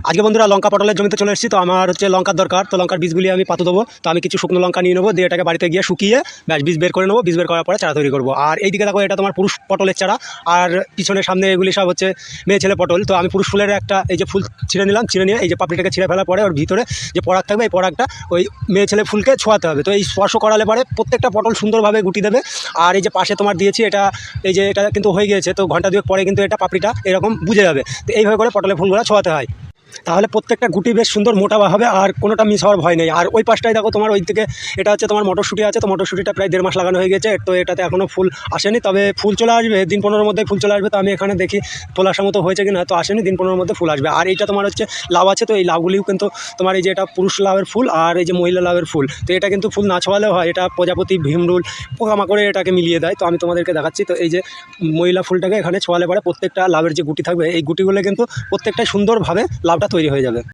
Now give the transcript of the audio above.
আজকে বন্ধুরা লঙ্কা পটলের জমিতে চলে এসেছি। তো আমার হচ্ছে লঙ্কার দরকার, তো লঙ্কার বীজগুলি আমি পাতো দেবো। তো আমি কিছু শুকনো লঙ্কা নিয়ে নেবো, দিয়ে এটাকে বাড়িতে গিয়ে শুকিয়ে ব্যাস বীজ বের করে নেবো। বীজ বের করার পরে চারা তৈরি করবো। আর এইদিকে দেখো, এটা তোমার পুরুষ পটলের চারা, আর পিছনে সামনে এগুলি সব হচ্ছে মেয়ে ছেলে পটল। তো আমি পুরুষ ফুলের একটা এই যে ফুল ছিঁড়ে নিলাম, ছিঁড়ে নিয়ে এই যে পাপড়িটাকে ছিঁড়ে ফেলার পরে ওর ভিতরে যে পরাগ থাকবে, এই পরাগটা ওই মেয়ে ছেলে ফুলকে ছোঁয়াতে হবে। তো এই স্পর্শ করালে পরে প্রত্যেকটা পটল সুন্দরভাবে গুটি দেবে। আর এই যে পাশে তোমার দিয়েছি এটা, এই যে এটা কিন্তু হয়ে গিয়েছে, তো ঘন্টা দুয়েক পরে কিন্তু এটা পাপড়িটা এরকম বুঝে যাবে। তো এইভাবে করে পটলের ফুলগুলো ছোঁয়াতে হয়, তাহলে প্রত্যেকটা গুটি বেশ সুন্দর মোটা হবে আর কোনোটা মিস হওয়ার ভয় নেই। আর ওই পাশটায় দেখো তোমার ওই থেকে এটা হচ্ছে তোমার মটরশুঁটি আছে। তো মটরশুঁটিটা প্রায় 1.5 মাস লাগানো হয়ে গেছে, তো এটাতে এখনও ফুল আসেনি, তবে ফুল চলে আসবে দিন 15-র মধ্যে ফুল চলে আসবে। তো আমি এখানে দেখি ফুল আসার মতো হয়েছে কিনা, তো আসেনি, দিন 15-র মধ্যে ফুল আসবে। আর এইটা তোমার হচ্ছে লাউ আছে, তো এই লাউগুলিও কিন্তু তোমার এই যে এটা পুরুষ লাউয়ের ফুল আর এই যে মহিলা লাউয়ের ফুল। তো এটা কিন্তু ফুল না ছোঁয়ালেও হয়, এটা প্রজাপতি ভীমরুল পোকামাকড়ে এটাকে মিলিয়ে দেয়। তো আমি তোমাদেরকে দেখাচ্ছি। তো এই যে মহিলা ফুলটাকে এখানে ছোঁয়ালে পরে প্রত্যেকটা লাউয়ের যে গুটি থাকবে, এই গুটিগুলো কিন্তু প্রত্যেকটাই সুন্দরভাবে লাউটা তৈরি হয়ে যাবে।